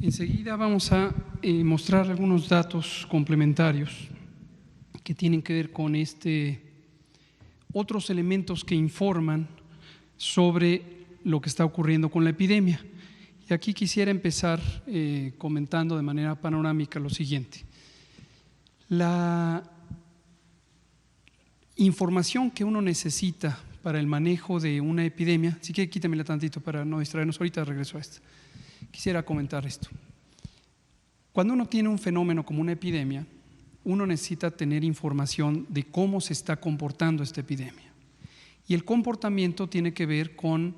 Enseguida vamos a mostrar algunos datos complementarios que tienen que ver con otros elementos que informan sobre lo que está ocurriendo con la epidemia. Y aquí quisiera empezar comentando de manera panorámica lo siguiente. La información que uno necesita para el manejo de una epidemia, así que quítamela tantito para no distraernos, ahorita regreso a esto. Quisiera comentar esto. Cuando uno tiene un fenómeno como una epidemia, uno necesita tener información de cómo se está comportando esta epidemia. Y el comportamiento tiene que ver con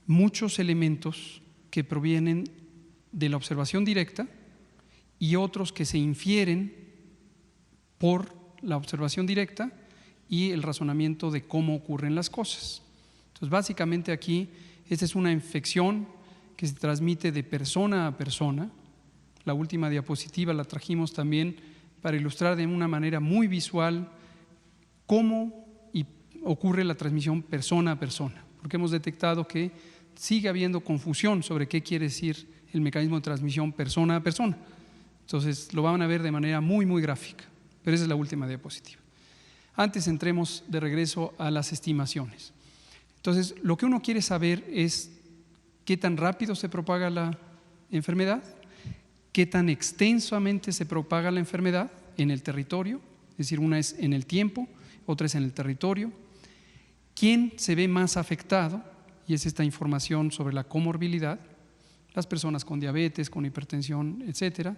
muchos elementos que provienen de la observación directa y otros que se infieren por la observación directa y el razonamiento de cómo ocurren las cosas. Entonces, básicamente aquí, esta es una infección que se transmite de persona a persona. La última diapositiva la trajimos también para ilustrar de una manera muy visual cómo ocurre la transmisión persona a persona, porque hemos detectado que sigue habiendo confusión sobre qué quiere decir el mecanismo de transmisión persona a persona. Entonces lo van a ver de manera muy gráfica, pero esa es la última diapositiva. Antes entremos de regreso a las estimaciones. Entonces lo que uno quiere saber es qué tan rápido se propaga la enfermedad, qué tan extensamente se propaga la enfermedad en el territorio, es decir, una es en el tiempo, otra es en el territorio, quién se ve más afectado, y es esta información sobre la comorbilidad, las personas con diabetes, con hipertensión, etcétera,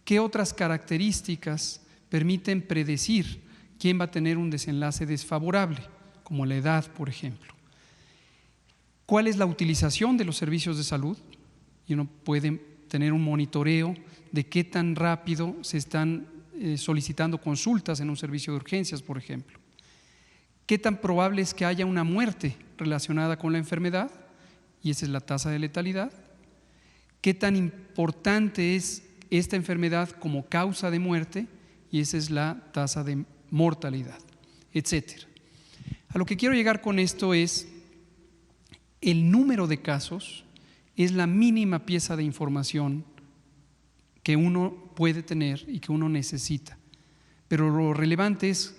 qué otras características permiten predecir quién va a tener un desenlace desfavorable, como la edad, por ejemplo. ¿Cuál es la utilización de los servicios de salud? Y uno puede tener un monitoreo de qué tan rápido se están solicitando consultas en un servicio de urgencias, por ejemplo. ¿Qué tan probable es que haya una muerte relacionada con la enfermedad? Y esa es la tasa de letalidad. ¿Qué tan importante es esta enfermedad como causa de muerte? Y esa es la tasa de mortalidad, etcétera. A lo que quiero llegar con esto es el número de casos es la mínima pieza de información que uno puede tener y que uno necesita. Pero lo relevante es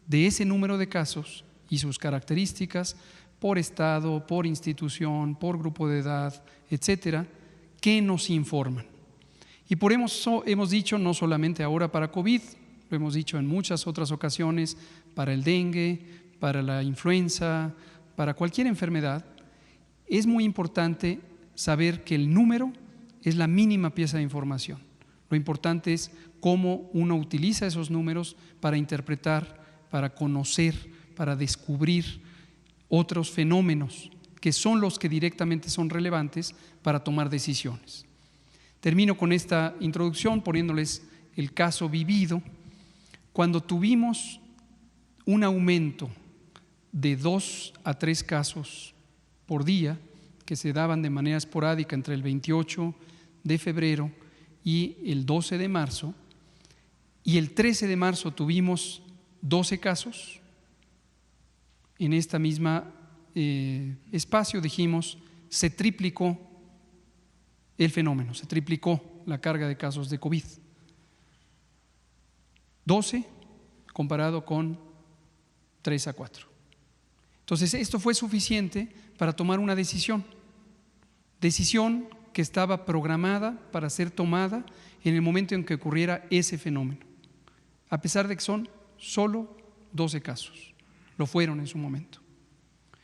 de ese número de casos y sus características por estado, por institución, por grupo de edad, etcétera, que nos informan. Y por eso hemos dicho, no solamente ahora para COVID, lo hemos dicho en muchas otras ocasiones, para el dengue, para la influenza, para cualquier enfermedad, es muy importante saber que el número es la mínima pieza de información. Lo importante es cómo uno utiliza esos números para interpretar, para conocer, para descubrir otros fenómenos que son los que directamente son relevantes para tomar decisiones. Termino con esta introducción poniéndoles el caso vivido. Cuando tuvimos un aumento de 2 a 3 casos por día, que se daban de manera esporádica entre el 28 de febrero y el 12 de marzo, y el 13 de marzo tuvimos 12 casos, en esta misma espacio dijimos, se triplicó el fenómeno, se triplicó la carga de casos de COVID. 12 comparado con 3 a 4. Entonces esto fue suficiente para tomar una decisión que estaba programada para ser tomada en el momento en que ocurriera ese fenómeno, a pesar de que son solo 12 casos, lo fueron en su momento.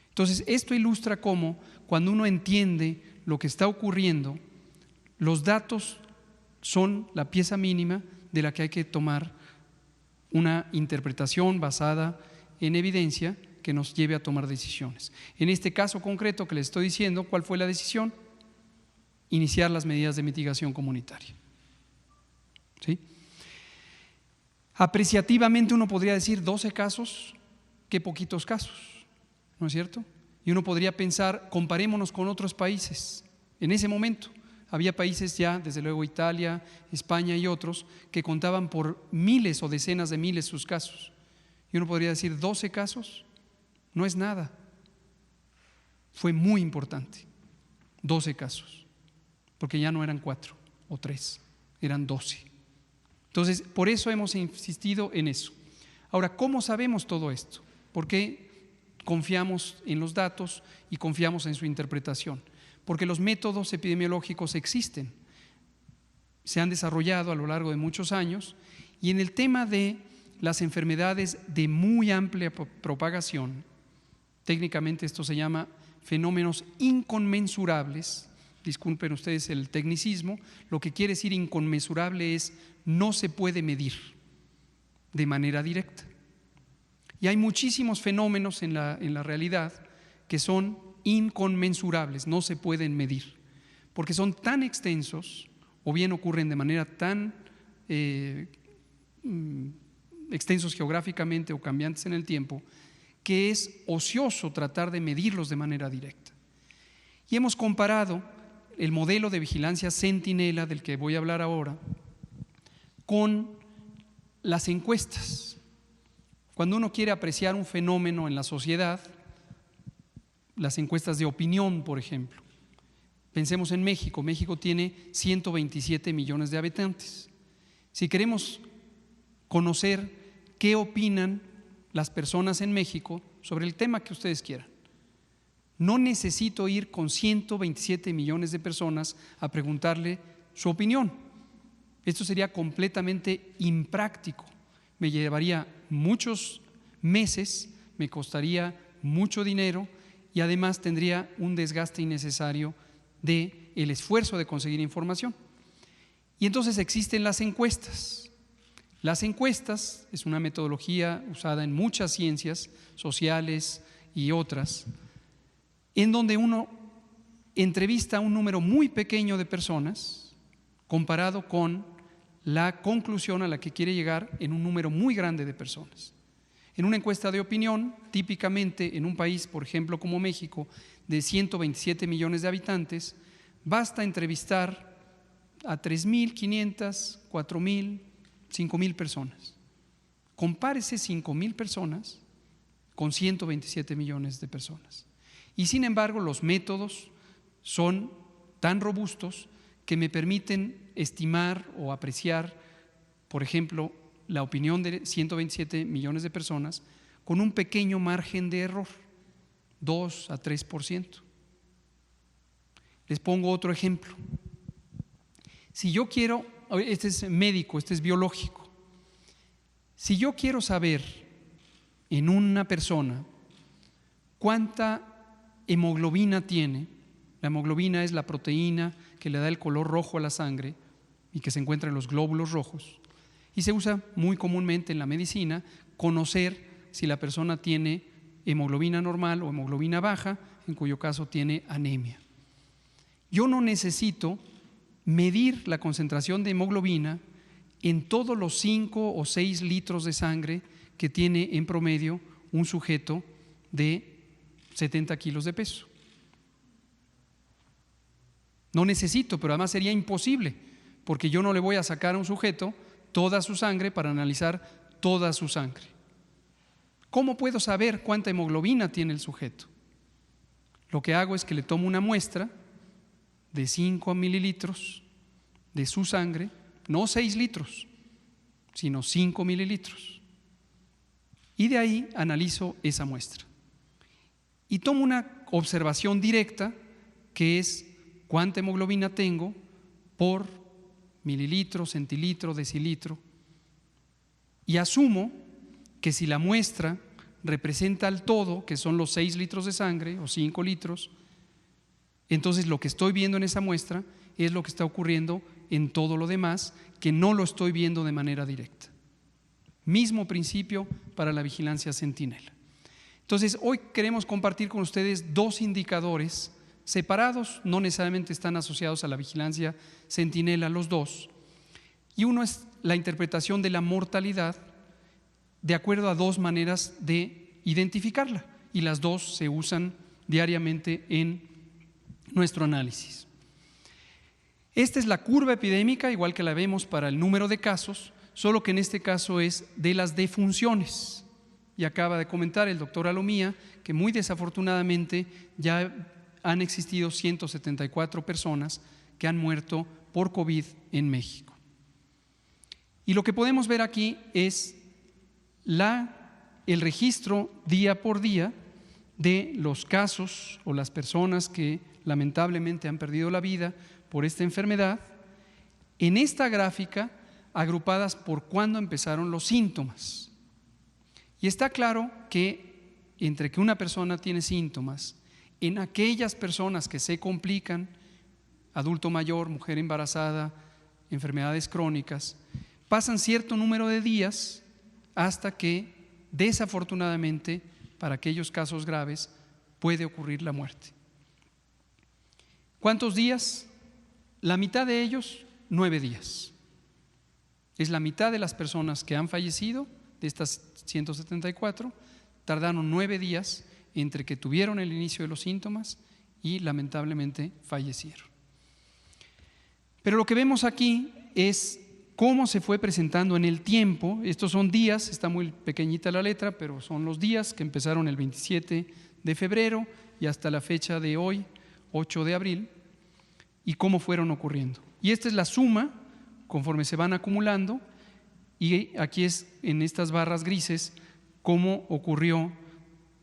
Entonces esto ilustra cómo cuando uno entiende lo que está ocurriendo, los datos son la pieza mínima de la que hay que tomar una interpretación basada en evidencia que nos lleve a tomar decisiones. En este caso concreto que les estoy diciendo, ¿cuál fue la decisión? Iniciar las medidas de mitigación comunitaria. ¿Sí? Apreciativamente uno podría decir 12 casos, qué poquitos casos, ¿no es cierto? Y uno podría pensar, comparémonos con otros países. En ese momento había países ya, desde luego Italia, España y otros, que contaban por miles o decenas de miles sus casos. Y uno podría decir 12 casos, no es nada. Fue muy importante, 12 casos, porque ya no eran 4, o 3, eran 12. Entonces, por eso hemos insistido en eso. Ahora, ¿cómo sabemos todo esto? ¿Por qué confiamos en los datos y confiamos en su interpretación? Porque los métodos epidemiológicos existen, se han desarrollado a lo largo de muchos años, y en el tema de las enfermedades de muy amplia propagación, técnicamente esto se llama fenómenos inconmensurables. Disculpen ustedes el tecnicismo, lo que quiere decir inconmensurable es no se puede medir de manera directa. Y hay muchísimos fenómenos en la realidad que son inconmensurables, no se pueden medir, porque son tan extensos o bien ocurren de manera tan extensos geográficamente o cambiantes en el tiempo, que es ocioso tratar de medirlos de manera directa. Y hemos comparado el modelo de vigilancia centinela, del que voy a hablar ahora, con las encuestas. Cuando uno quiere apreciar un fenómeno en la sociedad, las encuestas de opinión, por ejemplo. Pensemos en México. México tiene 127 millones de habitantes. Si queremos conocer qué opinan las personas en México sobre el tema que ustedes quieran, no necesito ir con 127 millones de personas a preguntarle su opinión. Esto sería completamente impráctico. Me llevaría muchos meses, me costaría mucho dinero y además tendría un desgaste innecesario de el esfuerzo de conseguir información. Y entonces existen las encuestas. Las encuestas es una metodología usada en muchas ciencias sociales y otras, en donde uno entrevista a un número muy pequeño de personas comparado con la conclusión a la que quiere llegar en un número muy grande de personas. En una encuesta de opinión, típicamente en un país, por ejemplo, como México, de 127 millones de habitantes, basta entrevistar a 3.500, 4.000, 5.000 personas. Compárese 5.000 personas con 127 millones de personas. Y sin embargo, los métodos son tan robustos que me permiten estimar o apreciar, por ejemplo, la opinión de 127 millones de personas con un pequeño margen de error, 2 a 3%. Les pongo otro ejemplo. Si yo quiero, este es médico, este es biológico, si yo quiero saber en una persona cuánta hemoglobina tiene, la hemoglobina es la proteína que le da el color rojo a la sangre y que se encuentra en los glóbulos rojos, y se usa muy comúnmente en la medicina conocer si la persona tiene hemoglobina normal o hemoglobina baja, en cuyo caso tiene anemia. Yo no necesito medir la concentración de hemoglobina en todos los 5 o 6 litros de sangre que tiene en promedio un sujeto de 70 kilos de peso. No necesito, pero además sería imposible, porque yo no le voy a sacar a un sujeto toda su sangre para analizar toda su sangre. ¿Cómo puedo saber cuánta hemoglobina tiene el sujeto? Lo que hago es que le tomo una muestra de 5 mililitros de su sangre, no 6 litros, sino 5 mililitros. Y de ahí analizo esa muestra. Y tomo una observación directa, que es cuánta hemoglobina tengo por mililitro, centilitro, decilitro, y asumo que si la muestra representa al todo, que son los 6 litros de sangre o 5 litros, entonces lo que estoy viendo en esa muestra es lo que está ocurriendo en todo lo demás, que no lo estoy viendo de manera directa. Mismo principio para la vigilancia centinela. Entonces, hoy queremos compartir con ustedes 2 indicadores separados, no necesariamente están asociados a la vigilancia centinela los 2, y uno es la interpretación de la mortalidad de acuerdo a 2 maneras de identificarla, y las 2 se usan diariamente en nuestro análisis. Esta es la curva epidémica, igual que la vemos para el número de casos, solo que en este caso es de las defunciones. Y acaba de comentar el doctor Alomía que muy desafortunadamente ya han existido 174 personas que han muerto por COVID en México. Y lo que podemos ver aquí es el registro día por día de los casos o las personas que lamentablemente han perdido la vida por esta enfermedad, en esta gráfica agrupadas por cuándo empezaron los síntomas. Y está claro que entre que una persona tiene síntomas, en aquellas personas que se complican, adulto mayor, mujer embarazada, enfermedades crónicas, pasan cierto número de días hasta que desafortunadamente para aquellos casos graves puede ocurrir la muerte. ¿Cuántos días? La mitad de ellos, 9 días. Es la mitad de las personas que han fallecido, de estas 174, tardaron 9 días entre que tuvieron el inicio de los síntomas y lamentablemente fallecieron. Pero lo que vemos aquí es cómo se fue presentando en el tiempo. Estos son días, está muy pequeñita la letra, pero son los días que empezaron el 27 de febrero y hasta la fecha de hoy, 8 de abril, y cómo fueron ocurriendo. Y esta es la suma conforme se van acumulando, y aquí es en estas barras grises cómo ocurrió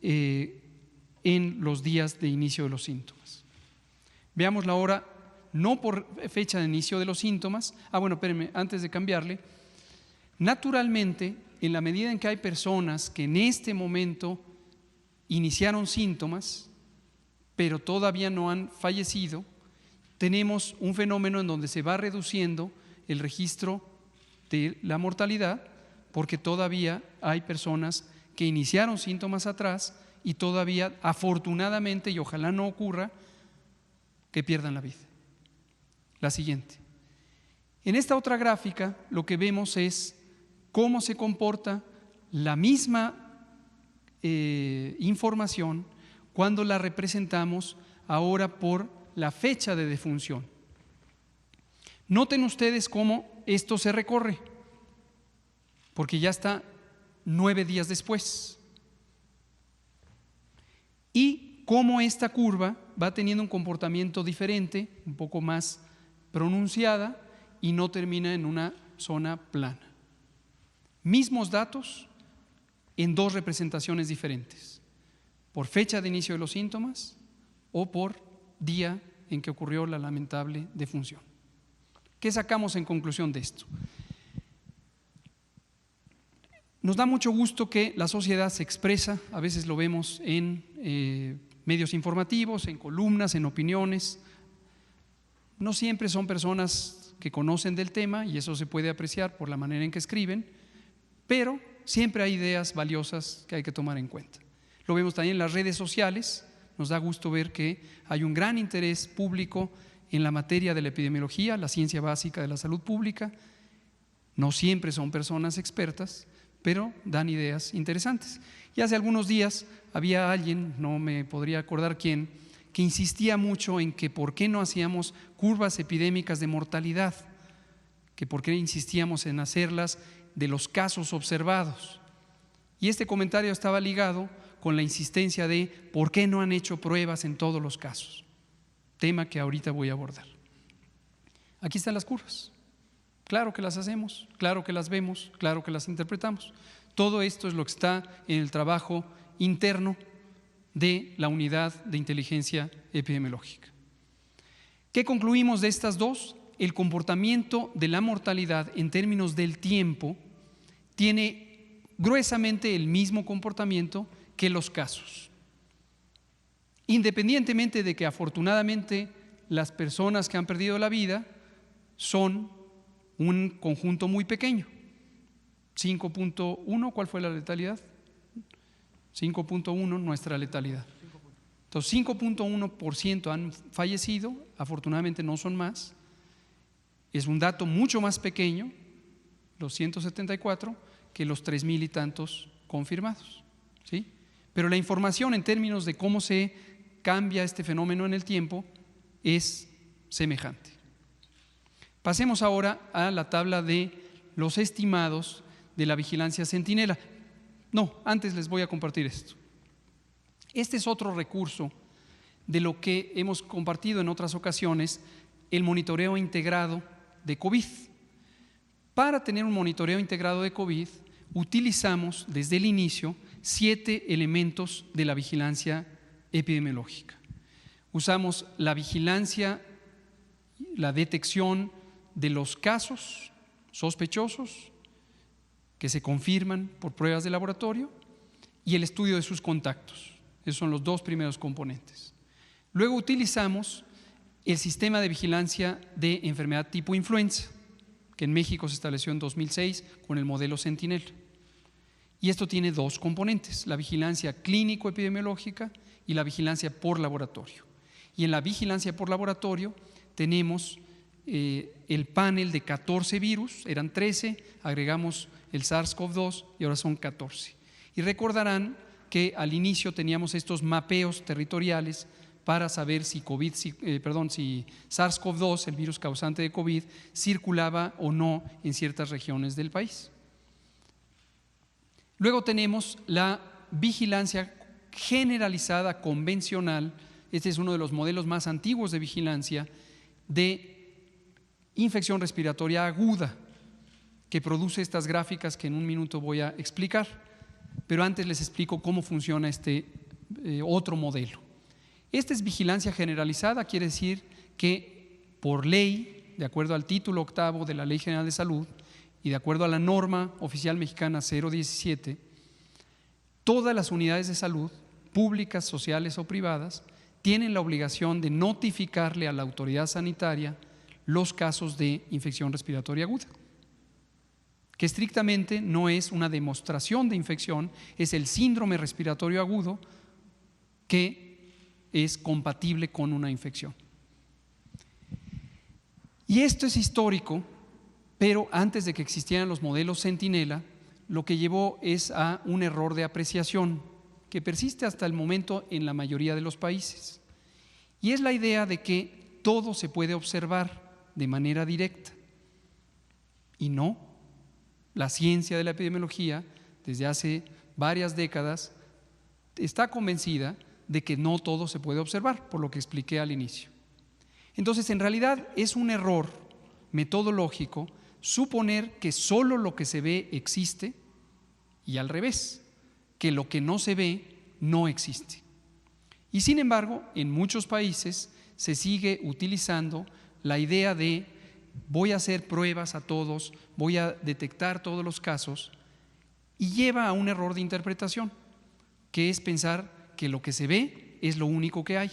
en los días de inicio de los síntomas. Veámoslo ahora, no por fecha de inicio de los síntomas. Bueno, espérenme, antes de cambiarle. Naturalmente, en la medida en que hay personas que en este momento iniciaron síntomas, pero todavía no han fallecido, tenemos un fenómeno en donde se va reduciendo el registro de la mortalidad, porque todavía hay personas que iniciaron síntomas atrás y todavía, afortunadamente, y ojalá no ocurra, que pierdan la vida. La siguiente. En esta otra gráfica lo que vemos es cómo se comporta la misma información cuando la representamos ahora por la fecha de defunción. Noten ustedes cómo esto se recorre, porque ya está 9 días después. Y cómo esta curva va teniendo un comportamiento diferente, un poco más pronunciada, y no termina en una zona plana. Mismos datos en dos representaciones diferentes, por fecha de inicio de los síntomas o por día en que ocurrió la lamentable defunción. ¿Qué sacamos en conclusión de esto? Nos da mucho gusto que la sociedad se expresa, a veces lo vemos en medios informativos, en columnas, en opiniones. No siempre son personas que conocen del tema, y eso se puede apreciar por la manera en que escriben, pero siempre hay ideas valiosas que hay que tomar en cuenta. Lo vemos también en las redes sociales. Nos da gusto ver que hay un gran interés público en la materia de la epidemiología, la ciencia básica de la salud pública. No siempre son personas expertas, pero dan ideas interesantes. Y hace algunos días había alguien, no me podría acordar quién, que insistía mucho en que por qué no hacíamos curvas epidémicas de mortalidad, que por qué insistíamos en hacerlas de los casos observados. Y este comentario estaba ligado con la insistencia de por qué no han hecho pruebas en todos los casos, tema que ahorita voy a abordar. Aquí están las curvas. Claro que las hacemos, claro que las vemos, claro que las interpretamos. Todo esto es lo que está en el trabajo interno de la unidad de inteligencia epidemiológica. ¿Qué concluimos de estas dos? El comportamiento de la mortalidad en términos del tiempo tiene gruesamente el mismo comportamiento que los casos. Independientemente de que afortunadamente las personas que han perdido la vida son un conjunto muy pequeño. 5.1, ¿cuál fue la letalidad? 5.1 nuestra letalidad. Entonces 5.1% han fallecido, afortunadamente no son más. Es un dato mucho más pequeño, los 174, que los 3,000 y tantos confirmados, ¿sí? Pero la información en términos de cómo se cambia este fenómeno en el tiempo es semejante. Pasemos ahora a la tabla de los estimados de la vigilancia centinela. No, antes les voy a compartir esto. Este es otro recurso de lo que hemos compartido en otras ocasiones, el monitoreo integrado de COVID. Para tener un monitoreo integrado de COVID, utilizamos desde el inicio 7 elementos de la vigilancia epidemiológica. Usamos la vigilancia, la detección de los casos sospechosos que se confirman por pruebas de laboratorio y el estudio de sus contactos. Esos son los 2 primeros componentes. Luego utilizamos el sistema de vigilancia de enfermedad tipo influenza, que en México se estableció en 2006 con el modelo Sentinel. Y esto tiene 2 componentes, la vigilancia clínico-epidemiológica y la vigilancia por laboratorio. Y en la vigilancia por laboratorio tenemos el panel de 14 virus, eran 13, agregamos el SARS-CoV-2 y ahora son 14. Y recordarán que al inicio teníamos estos mapeos territoriales para saber si SARS-CoV-2, el virus causante de COVID, circulaba o no en ciertas regiones del país. Luego tenemos la vigilancia generalizada convencional. Este es uno de los modelos más antiguos de vigilancia de infección respiratoria aguda, que produce estas gráficas que en un minuto voy a explicar, pero antes les explico cómo funciona este otro modelo. Esta es vigilancia generalizada, quiere decir que por ley, de acuerdo al título 8º de la Ley General de Salud y de acuerdo a la norma oficial mexicana 017, todas las unidades de salud, públicas, sociales o privadas, tienen la obligación de notificarle a la autoridad sanitaria los casos de infección respiratoria aguda, que estrictamente no es una demostración de infección, es el síndrome respiratorio agudo que es compatible con una infección. Y esto es histórico, pero antes de que existieran los modelos Centinela, lo que llevó es a un error de apreciación que persiste hasta el momento en la mayoría de los países. Y es la idea de que todo se puede observar de manera directa. Y no, la ciencia de la epidemiología, desde hace varias décadas, está convencida de que no todo se puede observar, por lo que expliqué al inicio. Entonces, en realidad es un error metodológico suponer que solo lo que se ve existe y al revés, que lo que no se ve no existe. Y sin embargo, en muchos países se sigue utilizando la idea de voy a hacer pruebas a todos, voy a detectar todos los casos, y lleva a un error de interpretación, que es pensar que lo que se ve es lo único que hay.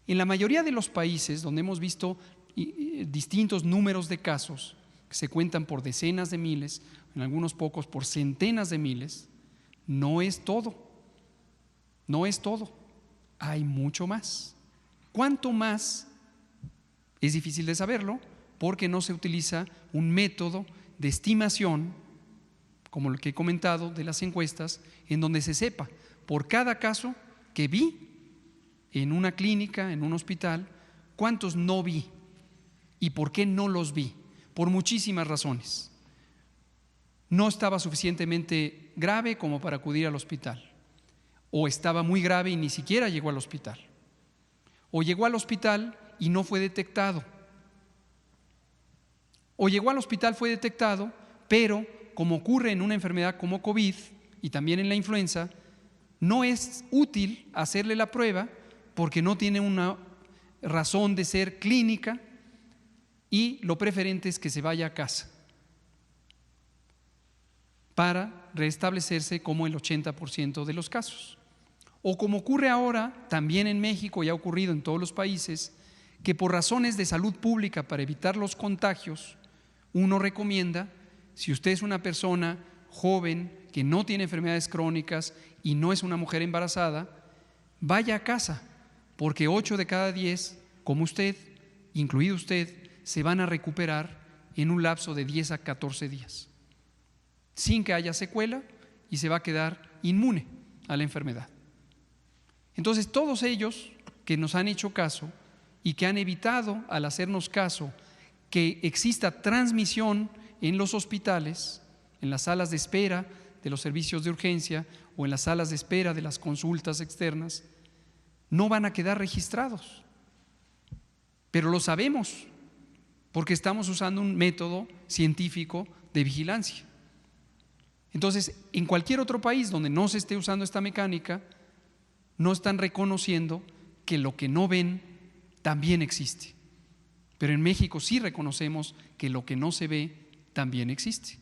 En la mayoría de los países donde hemos visto distintos números de casos, que se cuentan por decenas de miles, en algunos pocos por centenas de miles, no es todo, no es todo, hay mucho más. ¿Cuánto más? Es difícil de saberlo porque no se utiliza un método de estimación, como el que he comentado de las encuestas, en donde se sepa por cada caso que vi en una clínica, en un hospital, cuántos no vi y por qué no los vi, por muchísimas razones. No estaba suficientemente grave como para acudir al hospital, o estaba muy grave y ni siquiera llegó al hospital, o llegó al hospital y no fue detectado, o llegó al hospital, fue detectado, pero como ocurre en una enfermedad como COVID y también en la influenza, no es útil hacerle la prueba porque no tiene una razón de ser clínica y lo preferente es que se vaya a casa para restablecerse como el 80% de los casos. O como ocurre ahora, también en México y ha ocurrido en todos los países, que por razones de salud pública para evitar los contagios, uno recomienda, si usted es una persona joven que no tiene enfermedades crónicas y no es una mujer embarazada, vaya a casa, porque 8 de cada 10, como usted, incluido usted, se van a recuperar en un lapso de 10 a 14 días, sin que haya secuela y se va a quedar inmune a la enfermedad. Entonces, todos ellos que nos han hecho caso y que han evitado, al hacernos caso, que exista transmisión en los hospitales, en las salas de espera de los servicios de urgencia o en las salas de espera de las consultas externas, no van a quedar registrados. pero lo sabemos porque estamos usando un método científico de vigilancia. Entonces, en cualquier otro país donde no se esté usando esta mecánica, no están reconociendo que lo que no ven también existe. Pero en México sí reconocemos que lo que no se ve también existe.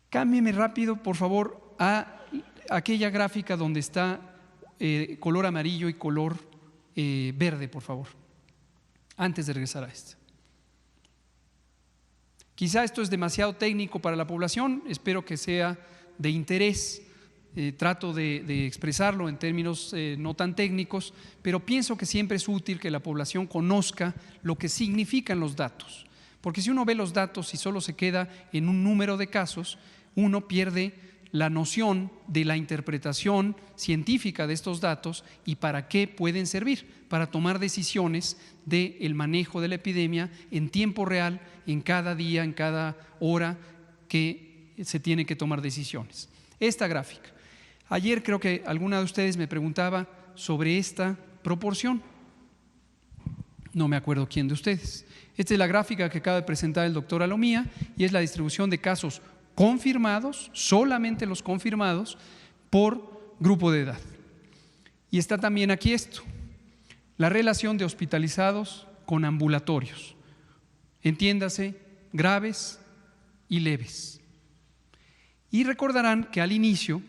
Cámbieme rápido, por favor, a aquella gráfica donde está color amarillo y color verde, por favor, antes de regresar a esta. Quizá esto es demasiado técnico para la población, espero que sea de interés. Trato de expresarlo en términos no tan técnicos, pero pienso que siempre es útil que la población conozca lo que significan los datos, porque si uno ve los datos y solo se queda en un número de casos, uno pierde la noción de la interpretación científica de estos datos y para qué pueden servir, para tomar decisiones del manejo de la epidemia en tiempo real, en cada día, en cada hora que se tiene que tomar decisiones. Esta gráfica. Ayer creo que alguna de ustedes me preguntaba sobre esta proporción. No me acuerdo quién de ustedes. Esta es la gráfica que acaba de presentar el doctor Alomía y es la distribución de casos confirmados, solamente los confirmados, por grupo de edad. Y está también aquí esto, la relación de hospitalizados con ambulatorios. Entiéndase, graves y leves. Y recordarán que al inicio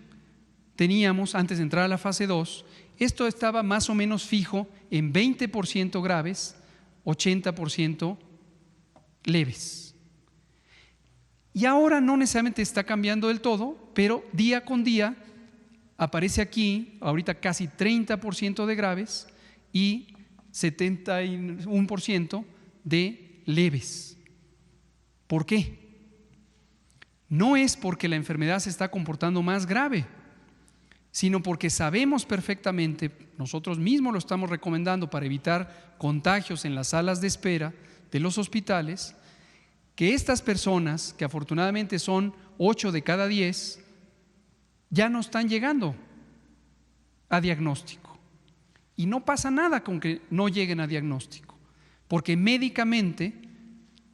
teníamos, antes de entrar a la fase 2, esto estaba más o menos fijo en 20% graves, 80% leves. Y ahora no necesariamente está cambiando del todo, pero día con día aparece aquí, ahorita casi 30% de graves y 71% de leves. ¿Por qué? No es porque la enfermedad se está comportando más grave, sino porque sabemos perfectamente, nosotros mismos lo estamos recomendando para evitar contagios en las salas de espera de los hospitales, que estas personas, que afortunadamente son 8 de cada 10, ya no están llegando a diagnóstico. Y no pasa nada con que no lleguen a diagnóstico, porque médicamente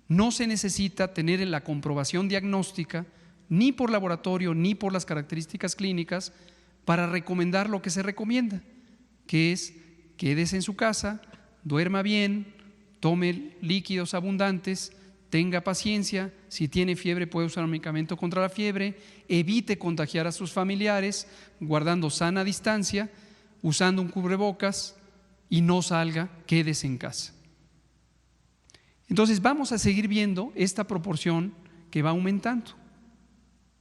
no se necesita tener la comprobación diagnóstica ni por laboratorio ni por las características clínicas para recomendar lo que se recomienda, que es quédese en su casa, duerma bien, tome líquidos abundantes, tenga paciencia, si tiene fiebre puede usar un medicamento contra la fiebre, evite contagiar a sus familiares, guardando sana distancia, usando un cubrebocas y no salga, quédese en casa. Entonces vamos a seguir viendo esta proporción que va aumentando,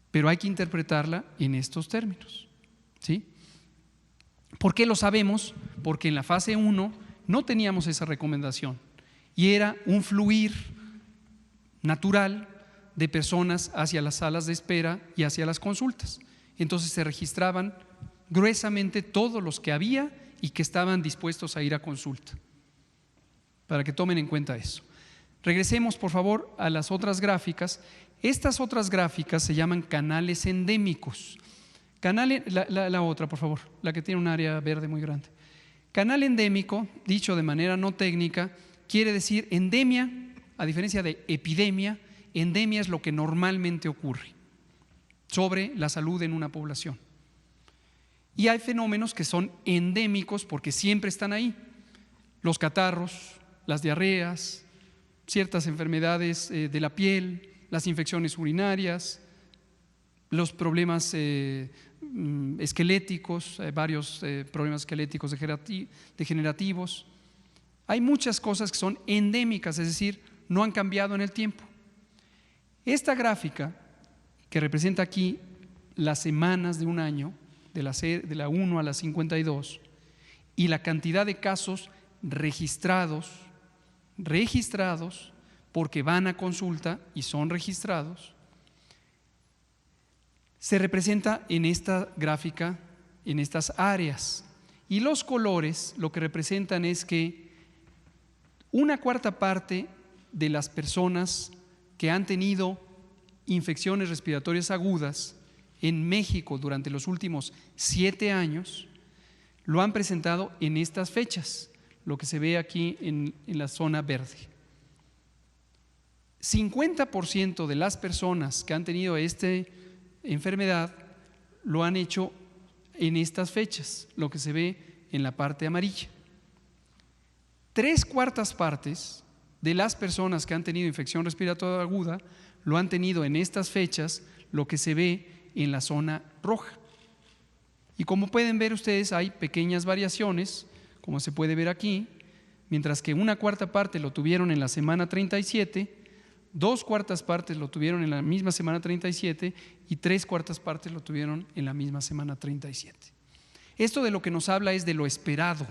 pero hay que interpretarla en estos términos, ¿sí? ¿Por qué lo sabemos? Porque en la fase 1 no teníamos esa recomendación y era un fluir natural de personas hacia las salas de espera y hacia las consultas. Entonces se registraban gruesamente todos los que había y que estaban dispuestos a ir a consulta, para que tomen en cuenta eso. Regresemos por favor a las otras gráficas. Estas otras gráficas se llaman canales endémicos. La otra, por favor, la que tiene un área verde muy grande. Canal endémico, dicho de manera no técnica, quiere decir endemia. A diferencia de epidemia, endemia es lo que normalmente ocurre sobre la salud en una población. Y hay fenómenos que son endémicos porque siempre están ahí. Los catarros, las diarreas, ciertas enfermedades de la piel, las infecciones urinarias, los problemas esqueléticos, varios problemas esqueléticos degenerativos. Hay muchas cosas que son endémicas, es decir, no han cambiado en el tiempo. Esta gráfica que representa aquí las semanas de un año, de la 1 a la 52, y la cantidad de casos registrados porque van a consulta y son registrados, se representa en esta gráfica, en estas áreas. Y los colores lo que representan es que una cuarta parte de las personas que han tenido infecciones respiratorias agudas en México durante los últimos 7 años lo han presentado en estas fechas. lo que se ve aquí en la zona verde. 50% de las personas que han tenido esta enfermedad lo han hecho en estas fechas, lo que se ve en la parte amarilla. 3/4 partes de las personas que han tenido infección respiratoria aguda lo han tenido en estas fechas, lo que se ve en la zona roja. Y como pueden ver ustedes, hay pequeñas variaciones, como se puede ver aquí, mientras que 1/4 parte lo tuvieron en la semana 37, 2/4 partes lo tuvieron en la misma semana 37 y 3/4 partes lo tuvieron en la misma semana 37. Esto de lo que nos habla es de lo esperado.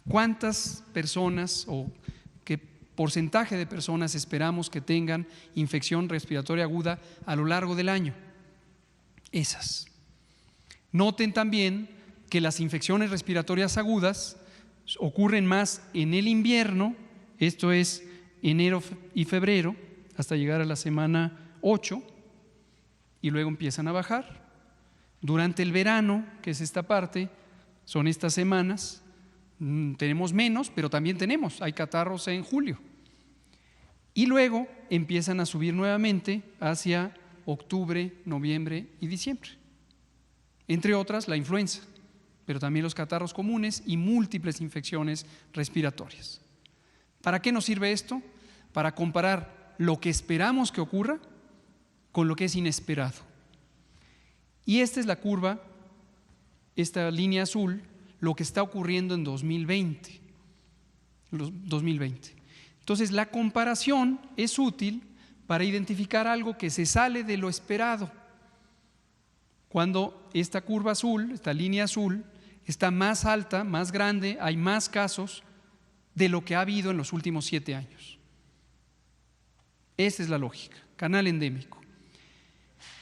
¿Cuántas personas o qué porcentaje de personas esperamos que tengan infección respiratoria aguda a lo largo del año? Esas. Noten también que las infecciones respiratorias agudas ocurren más en el invierno, esto es enero y febrero, hasta llegar a la semana 8, y luego empiezan a bajar. Durante el verano, que es esta parte, son estas semanas, tenemos menos, pero también hay catarros en julio. Y luego empiezan a subir nuevamente hacia octubre, noviembre y diciembre. Entre otras, la influenza, pero también los catarros comunes y múltiples infecciones respiratorias. ¿Para qué nos sirve esto? Para comparar lo que esperamos que ocurra con lo que es inesperado. Y esta es la curva, esta línea azul, lo que está ocurriendo en 2020. Entonces, la comparación es útil para identificar algo que se sale de lo esperado. Cuando esta curva azul, esta línea azul, está más alta, más grande, hay más casos de lo que ha habido en los últimos 7 años. Esa es la lógica, canal endémico.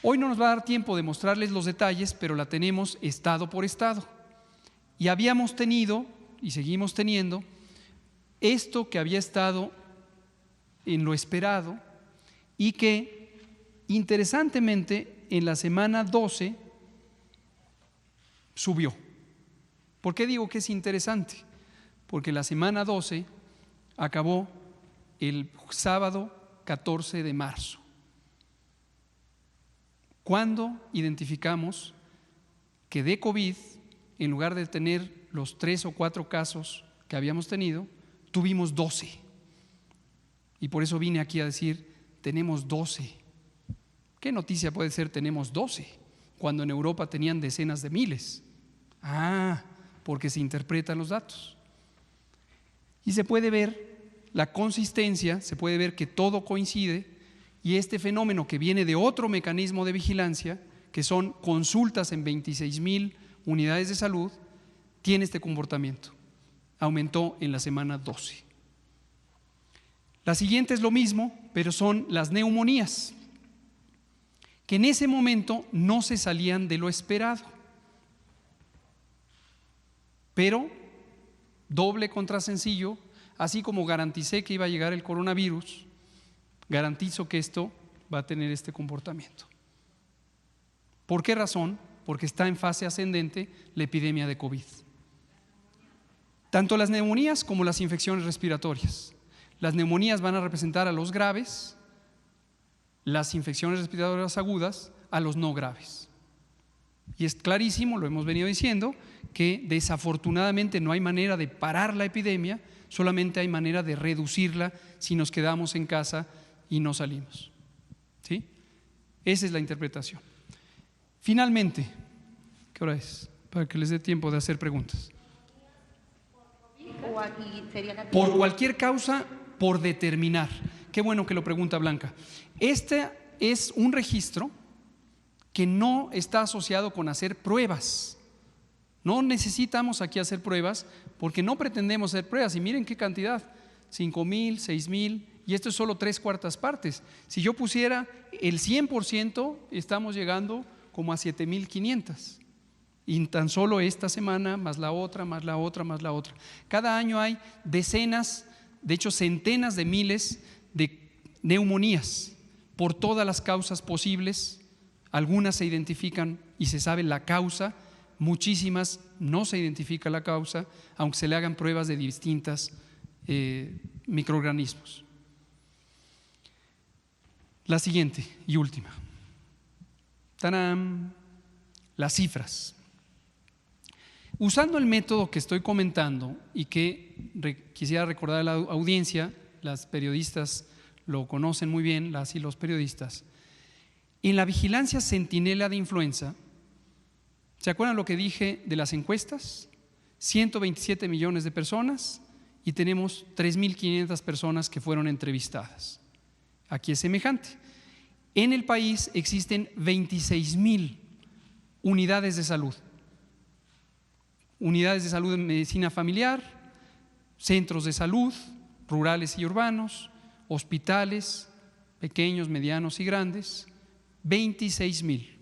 Hoy no nos va a dar tiempo de mostrarles los detalles, pero la tenemos estado por estado. Y habíamos tenido, y seguimos teniendo, esto que había estado en lo esperado y que, interesantemente, en la semana 12 subió. ¿Por qué digo que es interesante? Porque la semana 12 acabó el sábado 14 de marzo. ¿Cuándo identificamos que de COVID, en lugar de tener los 3 o 4 casos que habíamos tenido, tuvimos 12? Y por eso vine aquí a decir, tenemos 12. ¿Qué noticia puede ser tenemos 12? Cuando en Europa tenían decenas de miles. Porque se interpretan los datos. Y se puede ver la consistencia, se puede ver que todo coincide, y este fenómeno que viene de otro mecanismo de vigilancia, que son consultas en 26,000 unidades de salud, tiene este comportamiento. Aumentó en la semana 12. La siguiente es lo mismo, pero son las neumonías, que en ese momento no se salían de lo esperado. Pero, doble contra sencillo, así como garanticé que iba a llegar el coronavirus, garantizo que esto va a tener este comportamiento. ¿Por qué razón? Porque está en fase ascendente la epidemia de COVID. Tanto las neumonías como las infecciones respiratorias. Las neumonías van a representar a los graves, las infecciones respiratorias agudas a los no graves. Y es clarísimo, lo hemos venido diciendo, que desafortunadamente no hay manera de parar la epidemia, solamente hay manera de reducirla si nos quedamos en casa y no salimos. ¿Sí? Esa es la interpretación. Finalmente, ¿qué hora es? Para que les dé tiempo de hacer preguntas. Por cualquier causa, por determinar. Qué bueno que lo pregunta Blanca. Este es un registro que no está asociado con hacer pruebas. No necesitamos aquí hacer pruebas porque no pretendemos hacer pruebas. Y miren qué cantidad, 5,000, 6,000, y esto es solo 3/4 partes. Si yo pusiera el 100%, estamos llegando como a 7,500. Y tan solo esta semana, más la otra, más la otra, más la otra. Cada año hay decenas, de hecho centenas de miles de neumonías por todas las causas posibles. Algunas se identifican y se sabe la causa, muchísimas no se identifica la causa, aunque se le hagan pruebas de distintos microorganismos. La siguiente y última. ¡Tarán! Las cifras. Usando el método que estoy comentando y que quisiera recordar a la audiencia, las periodistas lo conocen muy bien, las y los periodistas, en la vigilancia centinela de influenza, ¿se acuerdan lo que dije de las encuestas? 127 millones de personas y tenemos 3.500 personas que fueron entrevistadas. Aquí es semejante. En el país existen 26,000 unidades de salud. Unidades de salud de medicina familiar, centros de salud, rurales y urbanos, hospitales, pequeños, medianos y grandes, 26,000.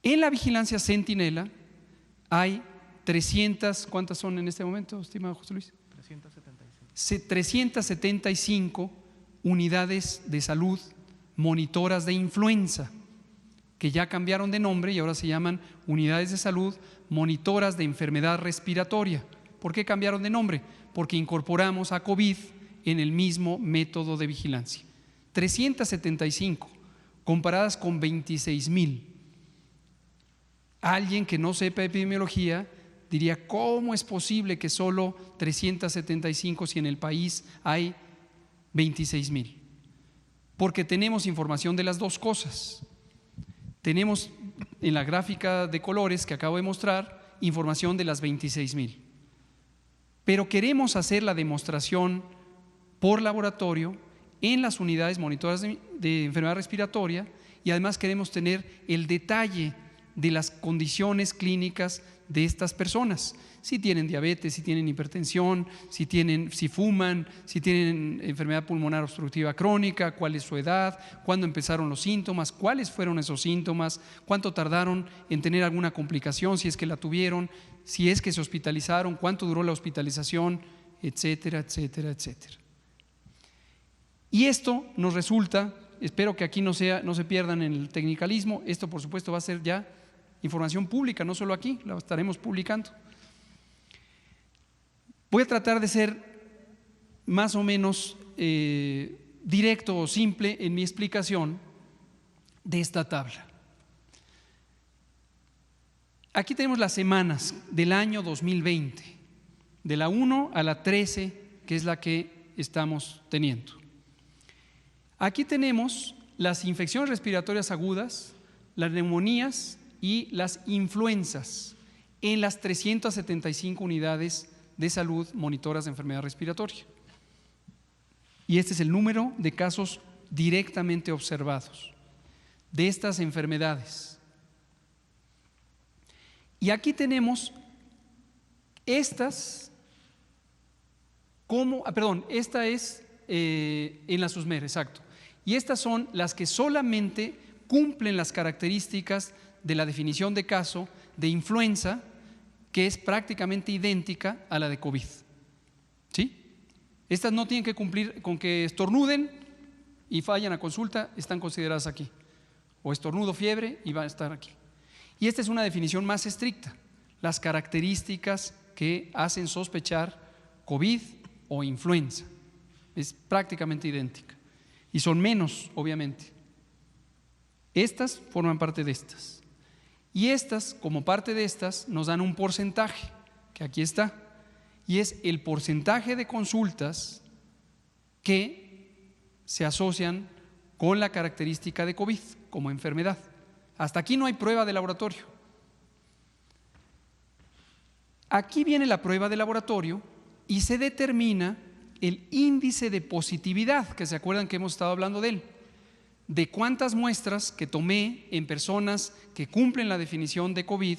En la vigilancia centinela hay 300, ¿cuántas son en este momento, estimado José Luis? 375 unidades de salud monitoras de influenza, que ya cambiaron de nombre y ahora se llaman unidades de salud monitoras de enfermedad respiratoria. ¿Por qué cambiaron de nombre? Porque incorporamos a COVID en el mismo método de vigilancia. 375 comparadas con 26,000. Alguien que no sepa epidemiología diría, ¿cómo es posible que solo 375 si en el país hay 26,000? Porque tenemos información de las dos cosas. Tenemos en la gráfica de colores que acabo de mostrar información de las 26,000. Pero queremos hacer la demostración por laboratorio en las unidades monitoras de enfermedad respiratoria y además queremos tener el detalle de las condiciones clínicas de estas personas, si tienen diabetes, si tienen hipertensión, si fuman, si tienen enfermedad pulmonar obstructiva crónica, cuál es su edad, cuándo empezaron los síntomas, cuáles fueron esos síntomas, cuánto tardaron en tener alguna complicación, si es que la tuvieron, si es que se hospitalizaron, cuánto duró la hospitalización, etcétera, etcétera, etcétera. Y esto nos resulta, espero que aquí no se pierdan en el tecnicalismo, esto por supuesto va a ser ya información pública, no solo aquí, la estaremos publicando. Voy a tratar de ser más o menos directo o simple en mi explicación de esta tabla. Aquí tenemos las semanas del año 2020, de la 1 a la 13, que es la que estamos teniendo. Aquí tenemos las infecciones respiratorias agudas, las neumonías y las influencias en las 375 unidades de salud monitoras de enfermedad respiratoria. Y este es el número de casos directamente observados de estas enfermedades. Y aquí tenemos estas esta es en la SUSMER, exacto. Y estas son las que solamente cumplen las características de la definición de caso de influenza, que es prácticamente idéntica a la de COVID. ¿Sí? Estas no tienen que cumplir con que estornuden y fallan a consulta, están consideradas aquí. O estornudo, fiebre y van a estar aquí. Y esta es una definición más estricta, las características que hacen sospechar COVID o influenza. Es prácticamente idéntica. Y son menos, obviamente. Estas forman parte de estas. Y estas, como parte de estas, nos dan un porcentaje, que aquí está, y es el porcentaje de consultas que se asocian con la característica de COVID como enfermedad. Hasta aquí no hay prueba de laboratorio. Aquí viene la prueba de laboratorio y se determina el índice de positividad, que se acuerdan que hemos estado hablando de él, de cuántas muestras que tomé en personas que cumplen la definición de COVID,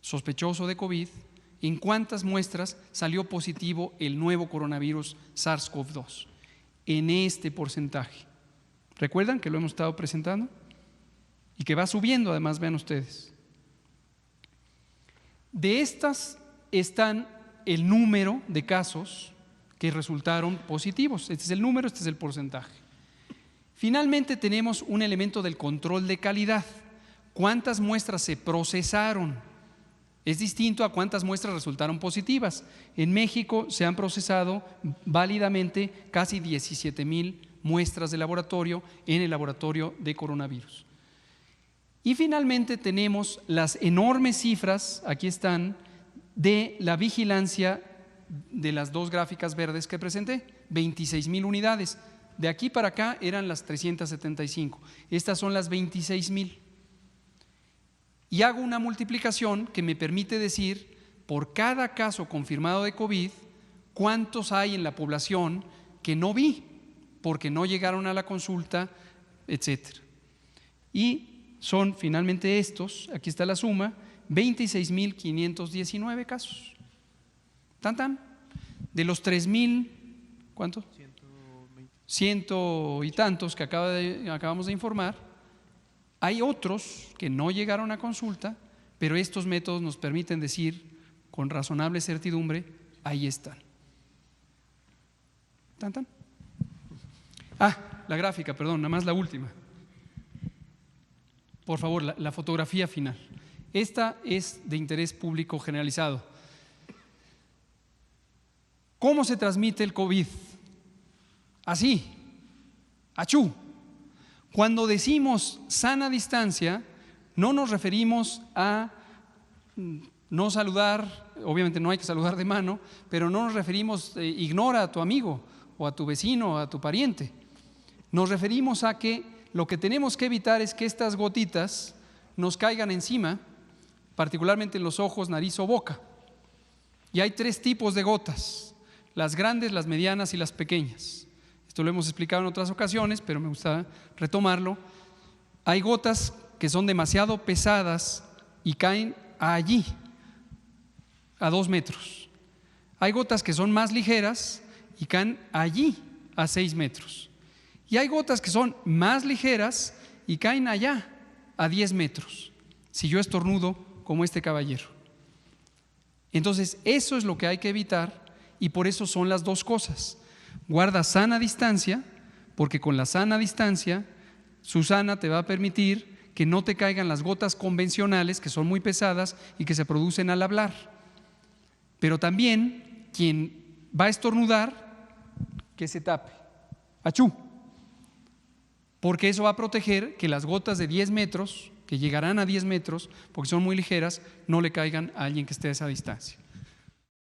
sospechoso de COVID, en cuántas muestras salió positivo el nuevo coronavirus SARS-CoV-2, en este porcentaje. ¿Recuerdan que lo hemos estado presentando? Y que va subiendo, además, vean ustedes. De estas están el número de casos que resultaron positivos. Este es el número, este es el porcentaje. Finalmente tenemos un elemento del control de calidad. ¿cuántas muestras se procesaron? Es distinto a cuántas muestras resultaron positivas. En México se han procesado válidamente casi 17,000 muestras de laboratorio en el laboratorio de coronavirus. Y finalmente tenemos las enormes cifras, aquí están, de la vigilancia de las dos gráficas verdes que presenté, 26,000 unidades. De aquí para acá eran las 375, estas son las 26,000. Y hago una multiplicación que me permite decir, por cada caso confirmado de COVID, cuántos hay en la población que no vi, porque no llegaron a la consulta, etcétera. Y son finalmente estos, aquí está la suma, 26,519 casos. Tan. De los 3,000, ¿cuánto? 100 y tantos que acabamos de informar, hay otros que no llegaron a consulta, pero estos métodos nos permiten decir con razonable certidumbre, ahí están. Tan. La gráfica, perdón, nada más la última. Por favor, la fotografía final. Esta es de interés público generalizado. ¿Cómo se transmite el COVID? Así, achú. Cuando decimos sana distancia, no nos referimos a no saludar, obviamente no hay que saludar de mano, pero no nos referimos, ignora a tu amigo o a tu vecino o a tu pariente. Nos referimos a que lo que tenemos que evitar es que estas gotitas nos caigan encima, particularmente en los ojos, nariz o boca. Y hay 3 tipos de gotas, las grandes, las medianas y las pequeñas. Esto lo hemos explicado en otras ocasiones, pero me gusta retomarlo. Hay gotas que son demasiado pesadas y caen allí, a 2 metros. Hay gotas que son más ligeras y caen allí, a 6 metros. Y hay gotas que son más ligeras y caen allá, a 10 metros, si yo estornudo como este caballero. Entonces, eso es lo que hay que evitar y por eso son las dos cosas. Guarda sana distancia, porque con la sana distancia, Susana te va a permitir que no te caigan las gotas convencionales, que son muy pesadas y que se producen al hablar. Pero también, quien va a estornudar, que se tape. ¡Achú! Porque eso va a proteger que las gotas de 10 metros, que llegarán a 10 metros, porque son muy ligeras, no le caigan a alguien que esté a esa distancia.